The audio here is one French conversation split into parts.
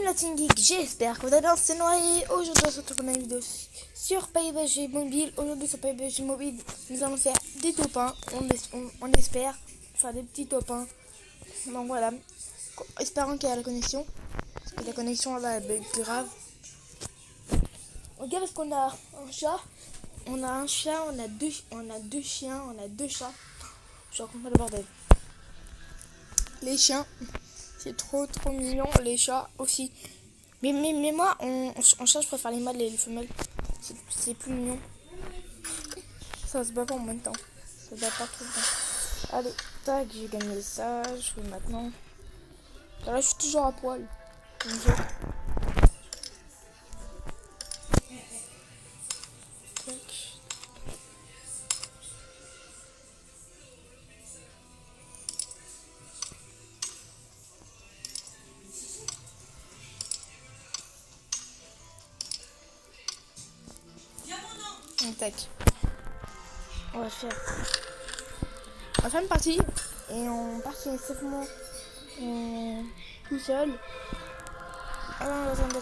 la Team Geek, j'espère que vous allez bien, c'est Noé. Aujourd'hui on se retrouve pour une vidéo sur PUBG Mobile. Aujourd'hui sur PUBG Mobile, nous allons faire des top 1, on espère faire des petits top 1. Donc voilà, espérons qu'il y a la connexion, parce que la connexion là elle est grave. Regarde, parce qu'on a un chat, on a deux chiens, on a deux chats. Je raconte pas le bordel. Les chiens, c'est trop mignon, les chats aussi. Mais moi, en chat, je préfère les mâles et les femelles. C'est plus mignon. Ça se bat pas en même temps. Ça se bat pas tout le temps. Allez, tac, j'ai gagné ça. Je fais maintenant. Là, je suis toujours à poil. Tac. On va faire une partie et on partit seulement tout seul. Ah non, attendez.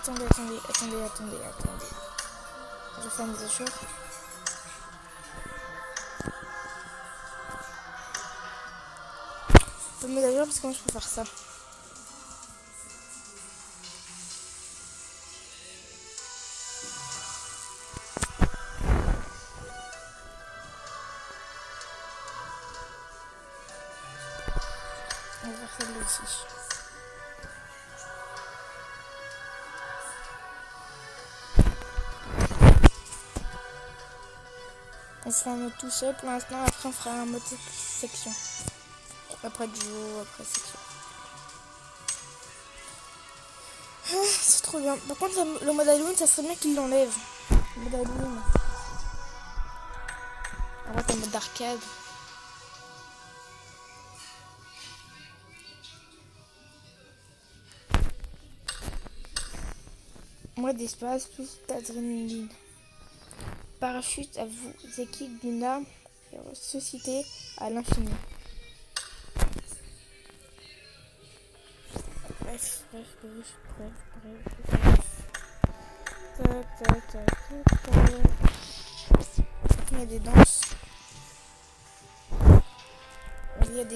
Je vais faire mes échauffes. Je vais me mettre à jour parce que moi je peux faire ça. On va faire celle-là aussi. On fera un mode tout seul pour l'instant, après on fera un mode section. Après duo, après section. Ah, c'est trop bien. Par contre, le mode Halloween, ça serait bien qu'il l'enlève. Le mode Halloween. On va mettre un mode d'arcade. Mode d'espace, plus d'adrénaline. Parachute à vous équipe d'une arme et ressuscité à l'infini. Bref. Il y a des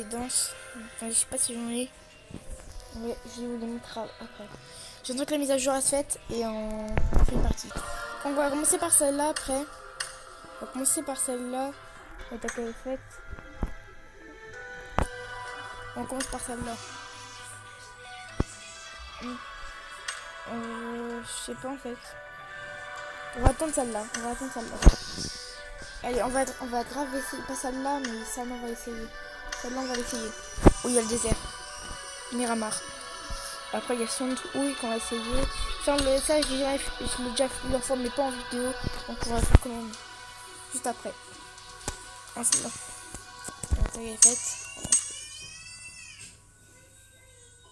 danses. Enfin, je sais pas si j'en ai. Mais je vais vous les montrer après. J'attends que la mise à jour se faite et on fait une partie. On va commencer par celle-là après. On va commencer par celle-là. On commence par celle-là. Je sais pas en fait. On va attendre celle-là. Allez, on va grave essayer. Pas celle-là, mais celle-là on va essayer. Celle-là on va l'essayer. Oui, il y a le désert. Miramar. Après il y a son oui qu'on va essayer. Ça je l'ai déjà fait plusieurs fois mais pas en vidéo. Donc on va faire quand même juste après. Celle-là. Ça y est faite.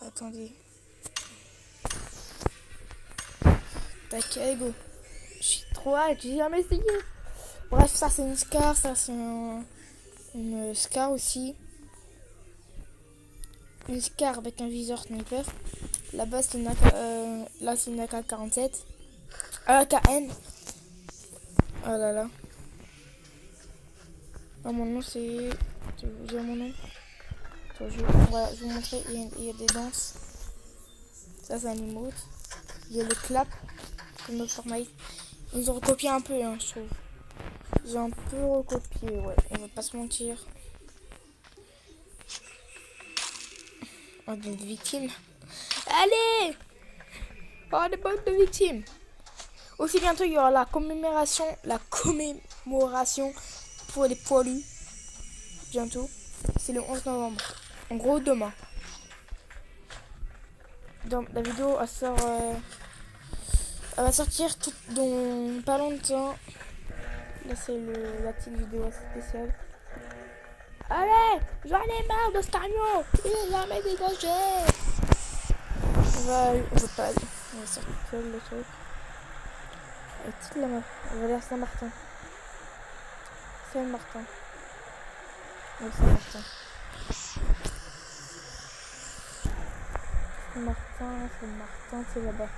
Attendez. Tac, allez go. Je suis trop hâte, j'ai jamais essayé. Bref, ça c'est une Scar, ça c'est une Scar aussi. Une Scar avec un viseur sniper. Là-bas c'est une là c'est une AK-47. AKN. Oh là là. Ah, mon nom c'est... Je vais vous dire mon nom. Attends, je vais vous montrer, il y a des danses. Ça c'est un emote. Il y a le clap. Comme le Fortnite. Ils ont recopié un peu, hein, je trouve. Ils ont un peu recopié, ouais. On va pas se mentir. On a des victimes. Allez! Oh, des bonnes de victimes. Aussi bientôt, il y aura la commémoration pour les poilus. Bientôt. C'est le 11 novembre. En gros, demain. Donc, la vidéo, elle va sortir dans pas longtemps. Là, c'est la petite vidéo spéciale. Allez, j'en ai marre de ce camion. Il va me dégager. On va sortir le truc. Et toute la meuf. On va aller à Saint-Martin. Saint-Martin. Oui, Saint-Martin. Martin, c'est là-bas.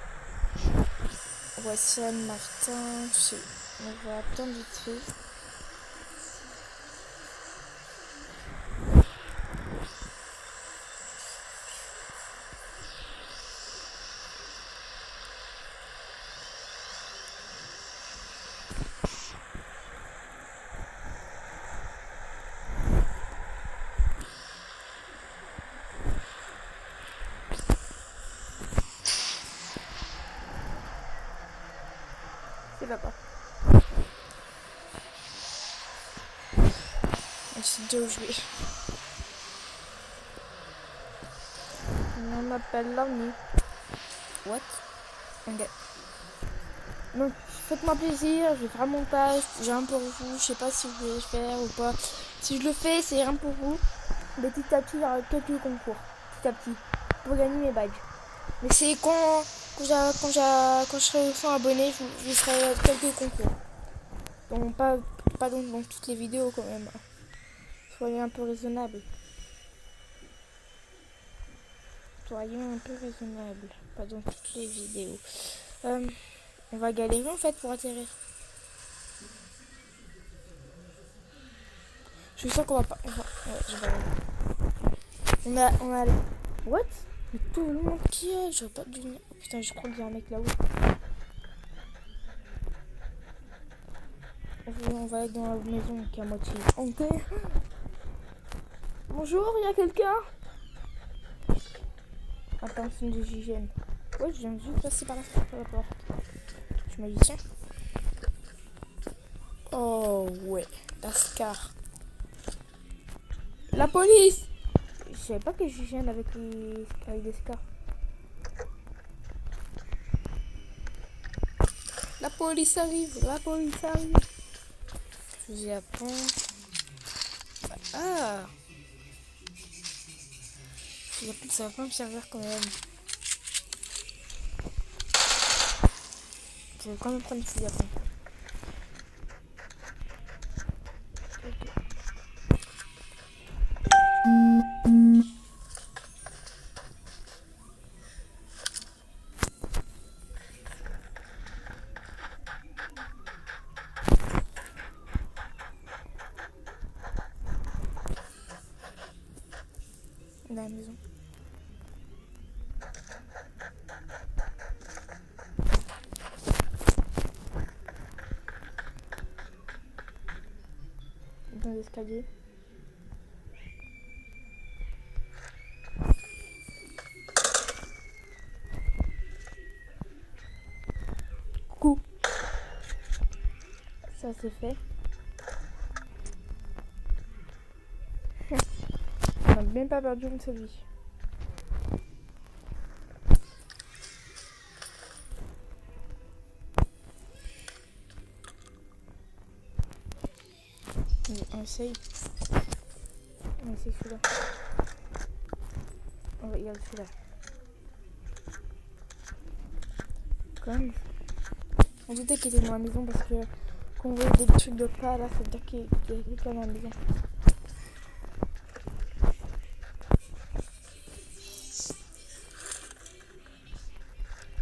Ouais, Martin, je sais. On va attendre vite fait. C'est là-bas. On sait déjà où je vais. On m'appelle l'ami. What? Ok. Donc, faites-moi plaisir, je vais faire un montage, j'ai un pour vous, je sais pas si je vais le faire ou pas. Si je le fais, c'est rien pour vous. Mais petit à petit, il y aura quelques concours. Petit à petit. Pour gagner mes badges. Mais c'est quand je serai 100 abonnés, je ferai quelques concours. Donc pas dans toutes les vidéos quand même. Soyez un peu raisonnable. Soyons un peu raisonnable. Pas dans toutes les vidéos. On va galérer en fait pour atterrir. Je suis sûr qu'on va pas. Ouais, je vais aller. On a. What? Mais tout le monde qui est. Je vois pas de. Oh, putain, je crois qu'il y a un mec là-haut. On va aller dans la maison qui est à moitié hantée. Bonjour, il y a quelqu'un? Attention des hygiènes. Ouais, je viens juste passer par la porte. Je me dis tiens. Oh ouais, la Scar. La police! Je savais pas que j'hygiène avec des Scars. La police arrive, la police arrive. Fusil à pompe. Ah! Ça va pas me servir quand même. Je vais quand même prendre le fusil à pompe. Okay. Dans la maison. Dans l'escalier. Coucou. Ça c'est fait. On n'a même pas perdu une seule vie. On essaye. On essaye celui-là. On regarde celui-là. Quand même. On doutait qu'il était dans la maison parce que quand on voit des trucs de pas là, ça veut dire qu'il y a quelqu'un dans la maison.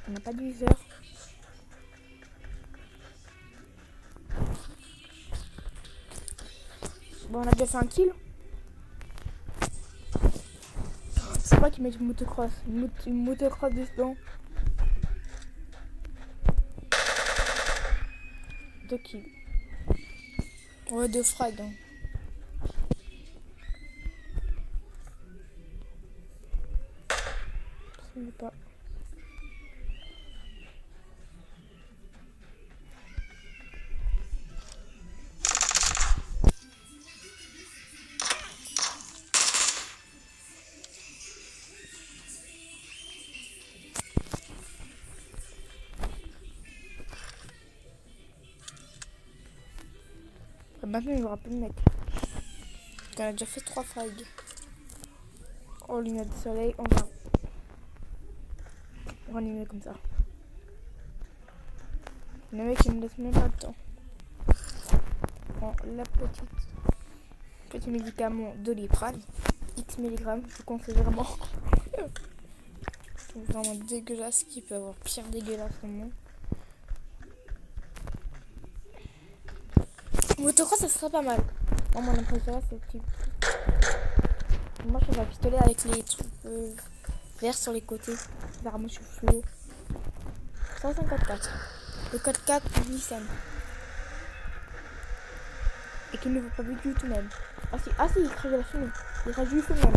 On n'a pas de viseur. Bon, on a déjà fait un kill. C'est pas qu'il met une motocross. Une motocross dedans. 2 kills. Ouais, 2 frags. Hein. Ce n'est pas. Maintenant, il n'y aura plus de mec. On a déjà fait 3 frags. Oh, lunettes de soleil, on va ranimer comme ça. Le mec, il ne laisse même pas le temps. Bon, la petit médicament Doliprane, X mg, je vous conseille vraiment. trouve vraiment dégueulasse, qui peut avoir pire dégueulasse au monde. Motocross, ça serait pas mal. Moi, mon préféré, c'est le petit. Moi, je fais un pistolet avec les trucs verts sur les côtés. Vers moi, je suis fluo. Ça, c'est un 4x4. Le 4x4 du Nissan. Et qu'il ne veut pas vu du tout même. Ah si, il crache de la fumée. Il crache du feu même.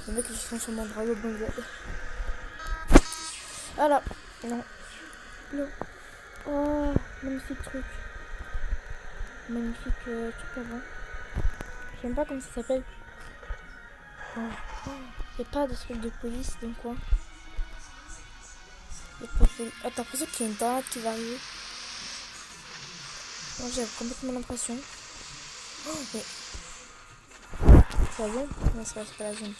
Le mec, il se transforme en Dragon Ball Z. Voilà. Non. Non. Oh, magnifique truc. Magnifique truc avant. Je sais même pas comment ça s'appelle. Oh. Il n'y a pas de truc de police dans quoi. Il n'y a pas de police. Ah, t'as l'impression qu'il y a une tornade qui va arriver. Moi, j'ai complètement l'impression. Oh, mais. C'est la zone? Non, c'est pas la zone.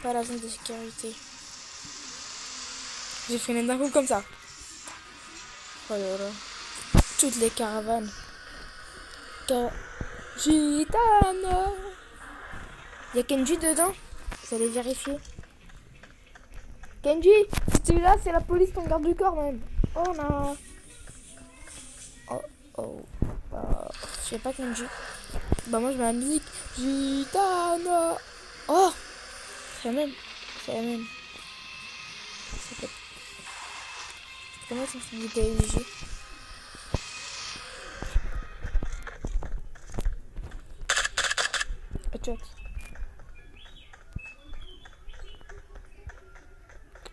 Pas la zone de sécurité. J'ai freiné d'un coup comme ça. Oh là là. Toutes les caravanes. Gitano. Il y a Kenji dedans. Vous allez vérifier. Kenji, celui-là, c'est la police, ton garde du corps même. Oh non. Oh. Je sais pas Kenji. Bah moi je mets la musique. Gitano. Oh. C'est la même. C'est comment ça se dit PLG?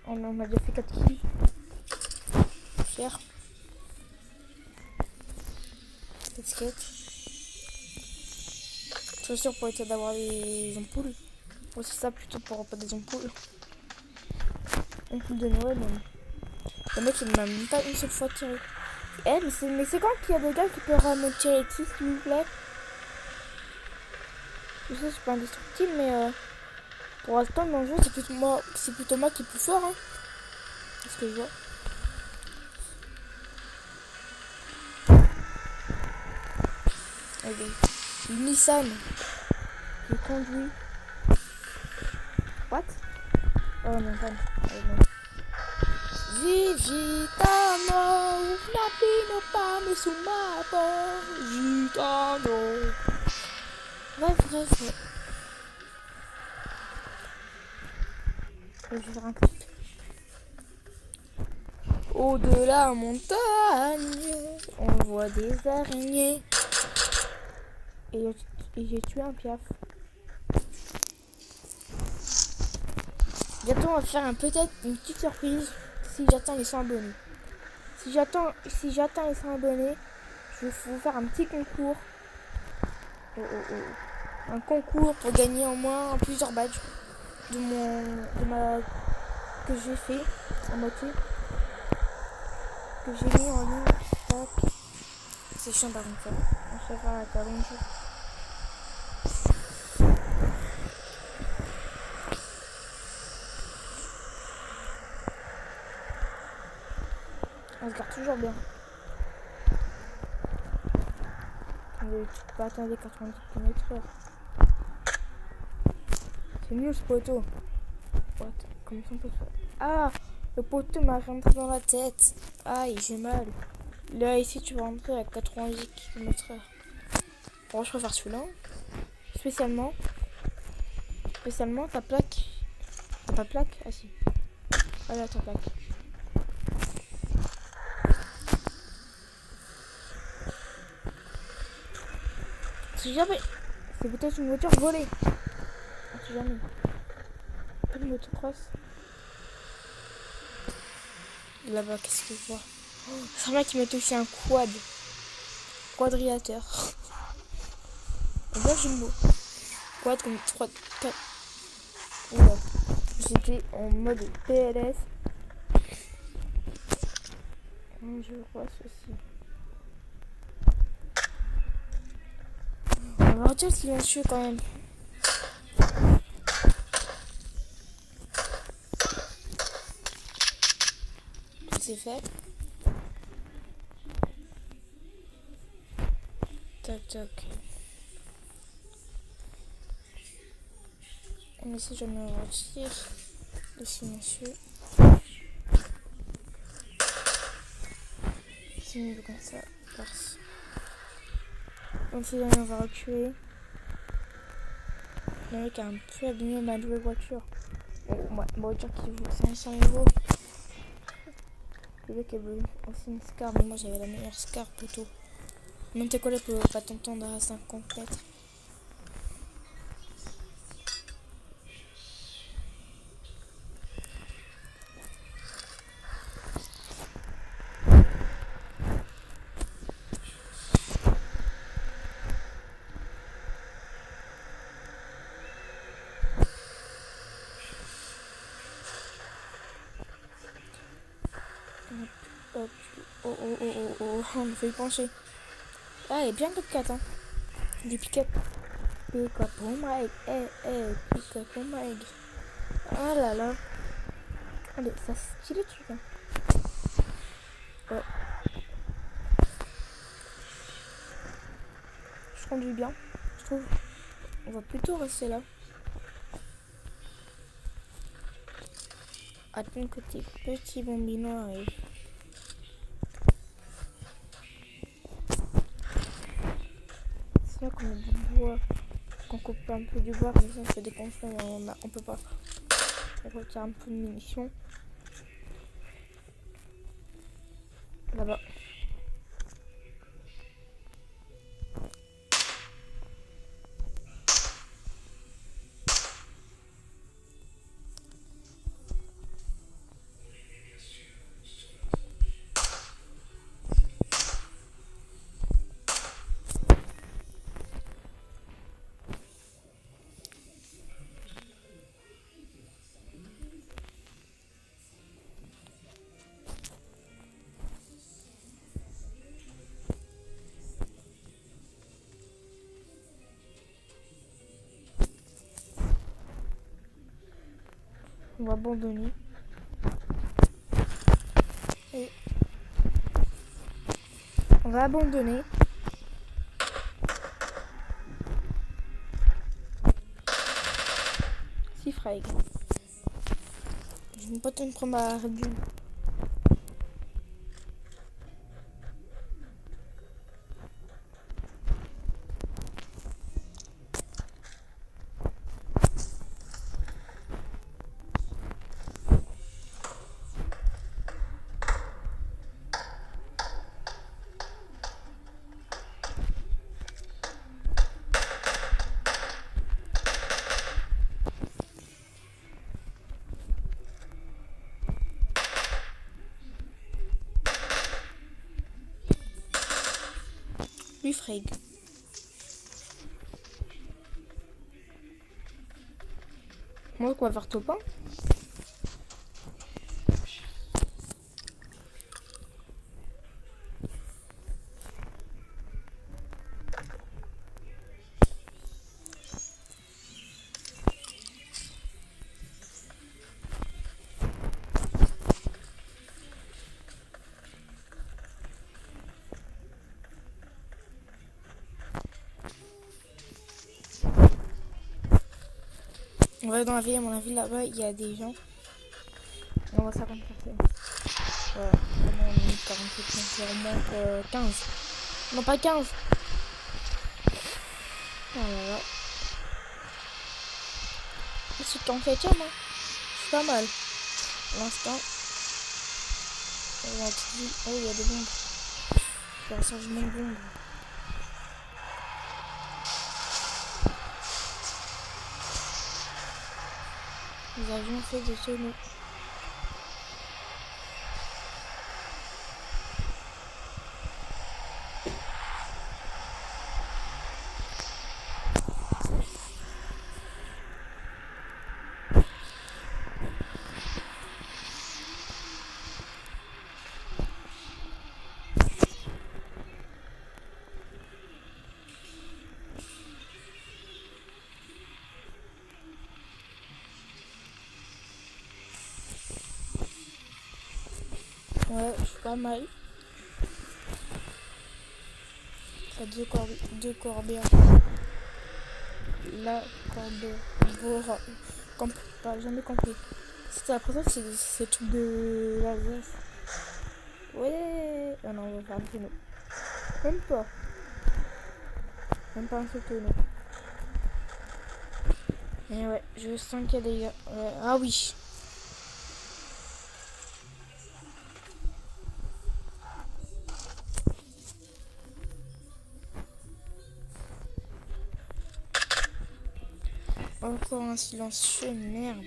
On a déjà fait 4 kills. Fier. Cette skate. Je suis sûr pour essayer d'avoir des ampoules. Aussi ça plutôt pour pas des ampoules. Ampoules de Noël même. Le mec il m'a même pas une seule fois tiré. Eh mais c'est quand qu'il y a des gars qui peuvent me tirer dessus s'il vous plaît? Je sais, je suis pas indestructible mais pour l'instant dans le jeu c'est plutôt moi qui est plus fort hein. C'est ce que je vois. Allez. Une Nissan qui conduit. What? Oh non, pas. Gitano, Napino Pame Sumapo, Gitano. Bref. Je vais faire un clip. Au-delà de la montagne, on voit des araignées. Et j'ai tué un piaf. Bientôt on va faire peut-être une petite surprise si j'atteins les 100 abonnés. Si j'atteins les 100 abonnés, je vais vous faire un petit concours. Un concours pour gagner au moins plusieurs badges que j'ai fait à moitié. Que j'ai mis en ligne. Tac. C'est chiant par contre ça. On se faire la challenge. On se garde toujours bien. Tu peux pas atteindre 90 km/h. C'est nul ce poteau. What? Comment ça on peut faire? Ah! Le poteau m'a rentré dans la tête. Aïe, j'ai mal. Là, ici, tu vas rentrer à 90 km/h. Bon, je préfère celui-là. Spécialement, ta plaque. T'as pas plaque? Ah si. Voilà ta plaque. Si jamais. C'est peut-être une voiture volée. Si jamais. Pas de motocross. Là-bas, qu'est-ce que je vois? C'est un mec qui met aussi un quadrilateur. Un bon jumbo. Quad comme 3, 4. Oula. J'étais en mode PLS. Je vois ceci. On va retirer le silencieux quand même. Tout c'est fait. Tac. Mais si je me retire le silencieux. il veut commencer à farce. Donc si jamais on va reculer. Le mec a un peu abîmé ma nouvelle voiture. Bon, ma voiture qui vaut 500 €. Le mec avait aussi une Scar, mais moi j'avais la meilleure Scar plutôt. Même tes collègues peuvent pas t'entendre à 50 mètres. Hop. Oh, oh, oh, oh, oh, on me fait pencher. Ah, il est bien le 4 hein. Des pick-up. Pick-up pour Mike. Pick-up pour Mike. Ah là là. Allez, ça c'est stylé, tu vois. Ouais. Je conduis bien, je trouve. On va plutôt rester là. Attends que tes petits bambins arrivent. C'est là qu'on a du bois. Qu'on coupe un peu du bois, comme ça on fait des constructions. On peut pas. On retire un peu de munitions. Là-bas. On va abandonner. Et on va abandonner. Si frag. Je n'ai pas le temps de prendre ma Red Bull. Lui frag. Moi quoi faire top 1. On va dans la ville, à mon avis là-bas il y a des gens. On va 50 personnes. Voilà, on est 48, donc on manque 15. Non pas 15. Oh là là. C'est en 7ème hein. C'est pas mal. Pour l'instant. Oh il y a des bombes. Il y a un changement de bombes. Nous avions fait des tonneaux. Ouais, je suis pas mal. Ça deux corbières. La corbeau. Pas jamais compris. C'était la première, c'est le truc de la veuve. Ouais. Ah non, on va faire un tonneau. Même pas. Même pas un seul tonneau. Et ouais, je sens qu'il y a des gars. Ah oui. Encore un silencieux, merde.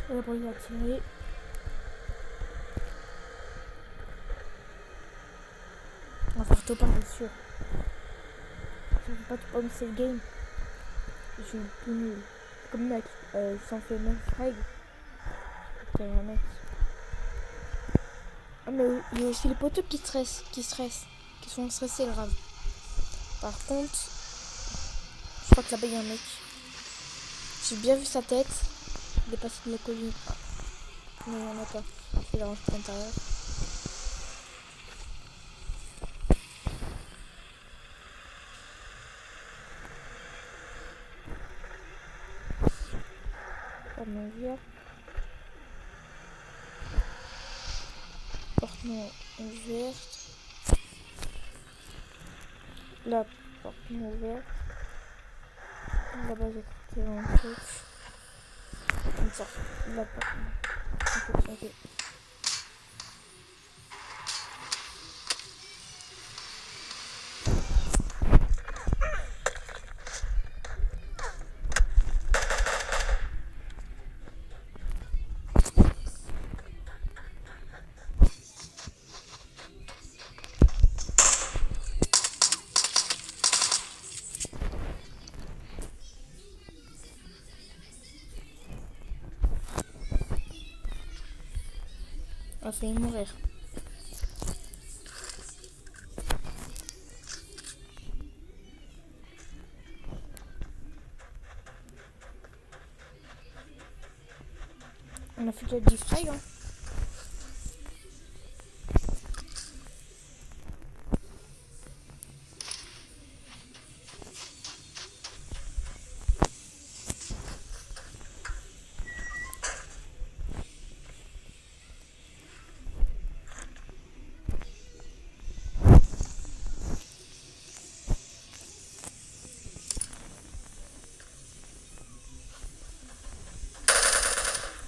D'abord, il a tiré. On va faire top 1, bien sûr. Si on fait pas top 1, c'est le game. Je suis tout nul. Comme mec, si on fait 9 règles, c'est un mec. Ah, mais il y a aussi les poteaux qui sont stressés grave. Par contre, je crois que là-bas il y a un mec. J'ai bien vu sa tête. Il est passé de la colline. Ah. Non, il n'y en a pas. Il a rangé à l'intérieur. Porte non ouverte. Porte non ouverte. La porte non ouverte. Là-bas j'ai cru qu'il y avait un truc. Comme ça. La porte. Ok. On a failli mourir. On a fait déjà du frag, hein.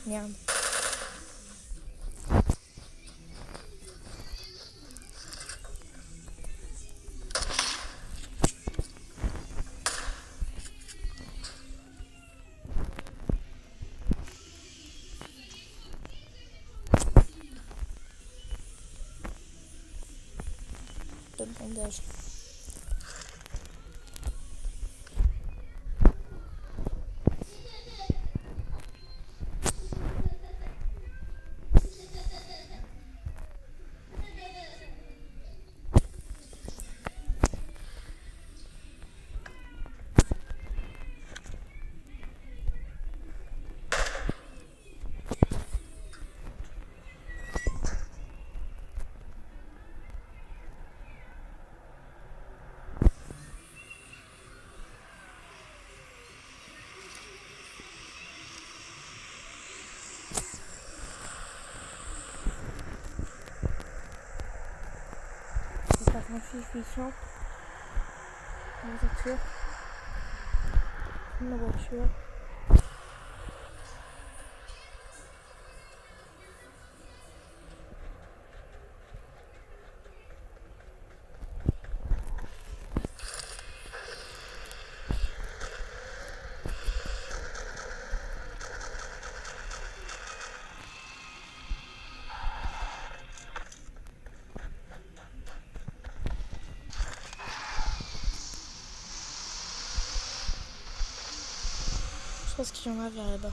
Merde. Pas de bandage. Ça fait un suffisant. La voiture. La voiture. Je pense qu'il y en a vers là-bas.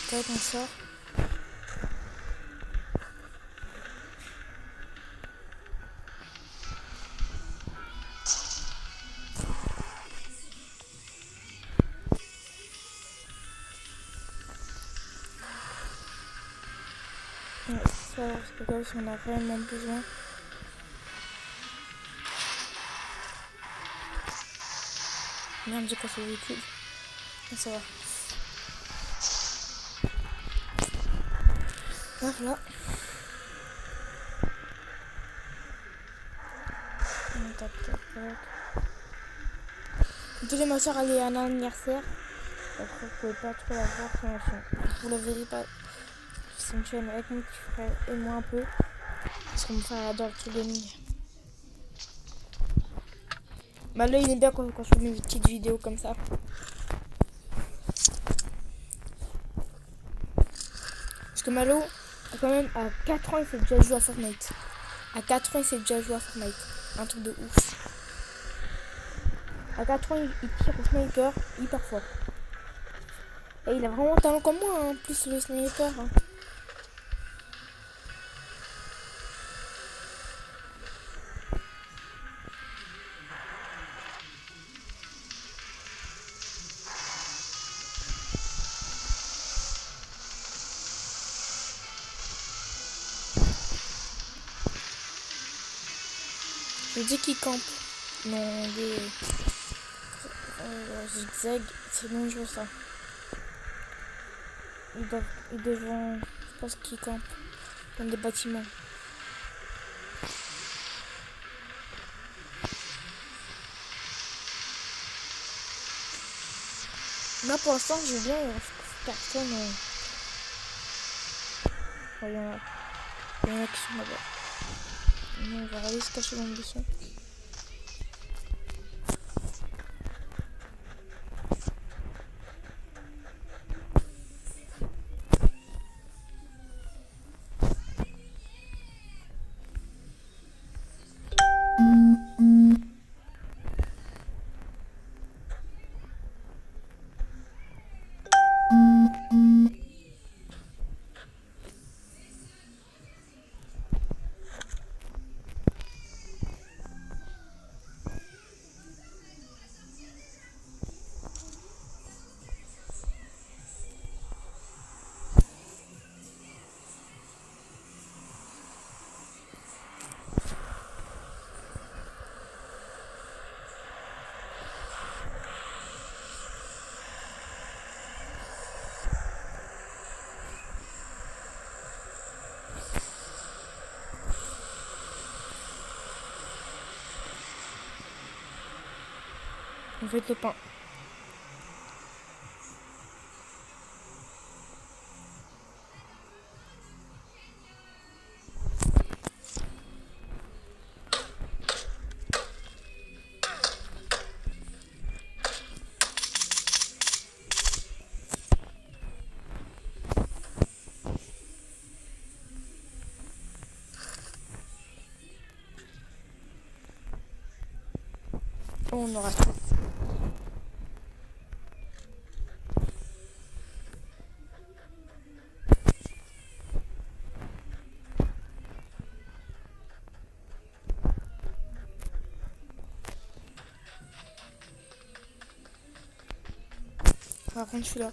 4 on sort. Ouais, ça, c'est pas si on a réellement besoin. Merde, j'ai cassé le véhicule. Ah, ça va. Voilà. Tac, tac, tac. Désolé, ma soeur, elle est à un anniversaire. Après, vous pouvez pas trop la voir sur ma chaîne. Vous la verrez pas. C'est une chaîne avec mon petit frère et moi un peu. Parce que mon frère adore le truc gaming. Bah là, il est bien quand je fais mes petites vidéos comme ça. Parce que Malo, quand même, à 4 ans, il sait déjà jouer à Fortnite. À 4 ans, il sait déjà jouer à Fortnite. Un truc de ouf. À 4 ans, il tire au sniper hyper fort. Et il a vraiment un talent comme moi, hein, plus le sniper. Hein. Je dis qu'il campe. Non, des zigzag, c'est dangereux ça. Ils devront, je pense qu'ils campent dans des bâtiments. Là pour l'instant, j'ai bien personne. Il y en a qui sont là-bas. Nous, on va aller se cacher dans le buisson. On fait le pain. On aura tout. Par contre, je suis là.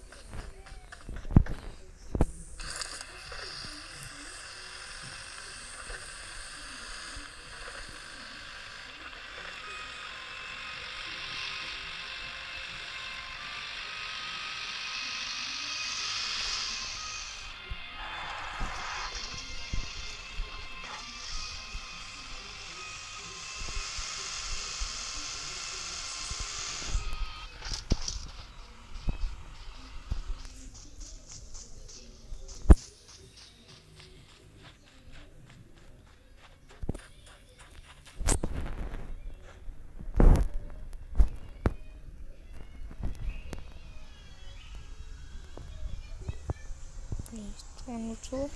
Je tourne autour.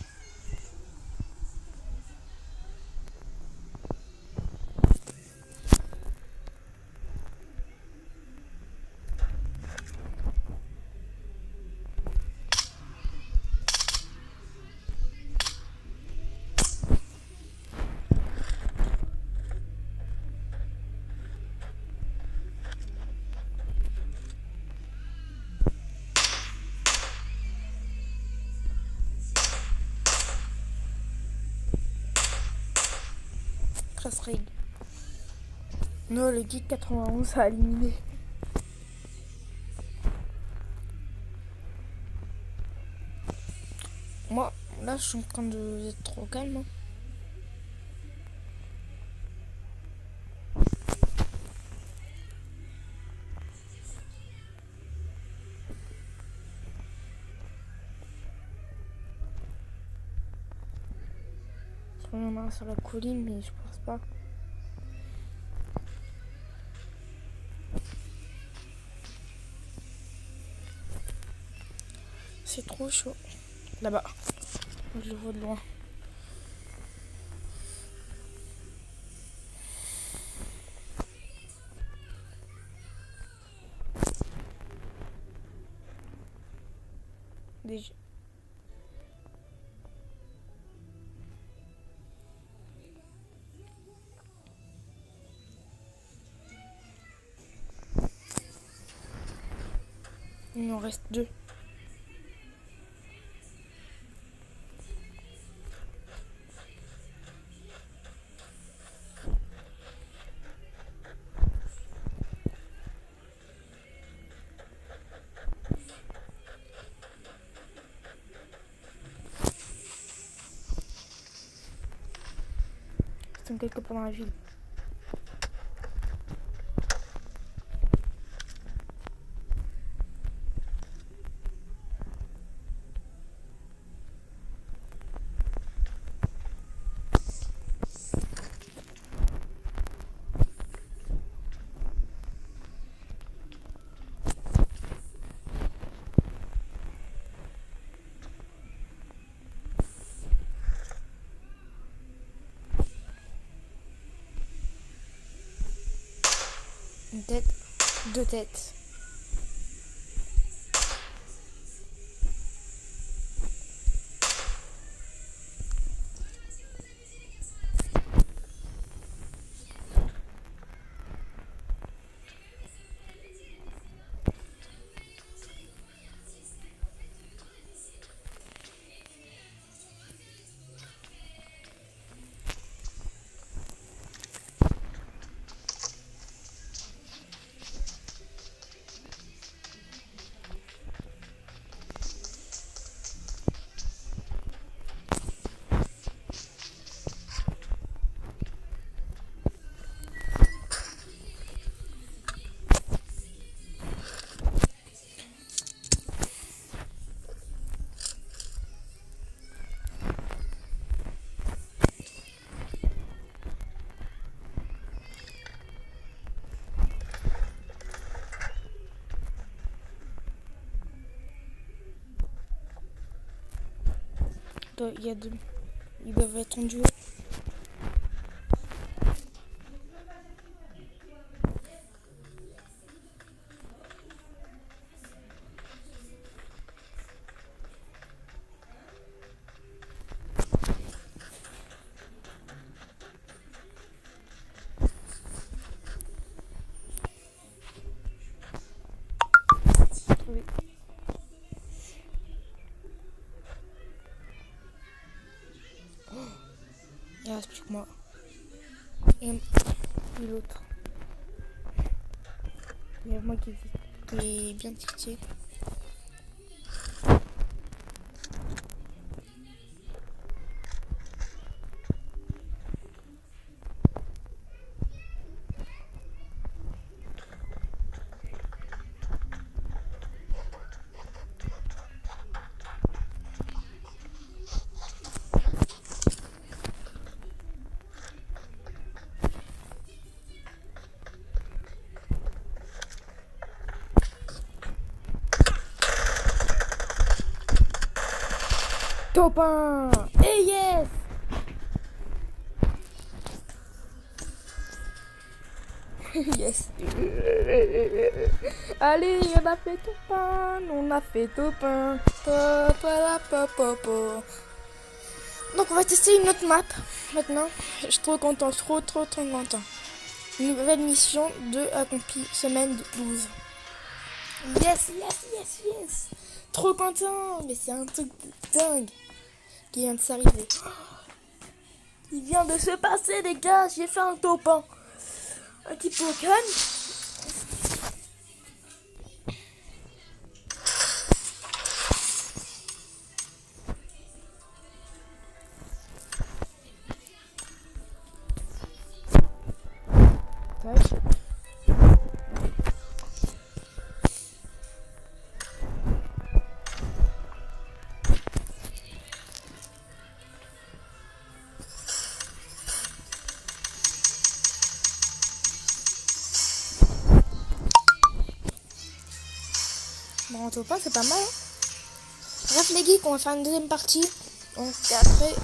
chasse rig. Non, le geek 91 a éliminé. Moi, là, je suis en train d'être trop calme. Il y en a un sur la colline, mais je pense pas. C'est trop chaud. Là-bas. Je le vois de loin. Déjà. Il en reste 2. Ils sont quelque part dans la ville. Une tête, 2 têtes. Il y a 2. Ils doivent être en duo. Oui. Il reste plus que moi. Et l'autre. Il y a moi qui est bien titillé. Top 1. Et yes. Yes. Allez, on a fait top 1. On a fait top 1. Donc on va tester une autre map maintenant. Je suis trop content, trop content. Une nouvelle mission de accomplie, semaine 12. Yes. Trop content, mais c'est un truc de dingue qui vient de s'arriver. Il vient de se passer, les gars. J'ai fait un topin. Un petit peu au calme. Bon, en topin, c'est pas mal. Bref, les geeks, on va faire une deuxième partie. Donc après,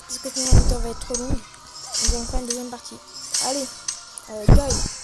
parce que sinon la vidéo va être trop longue, on va faire une deuxième partie. Allez, bye.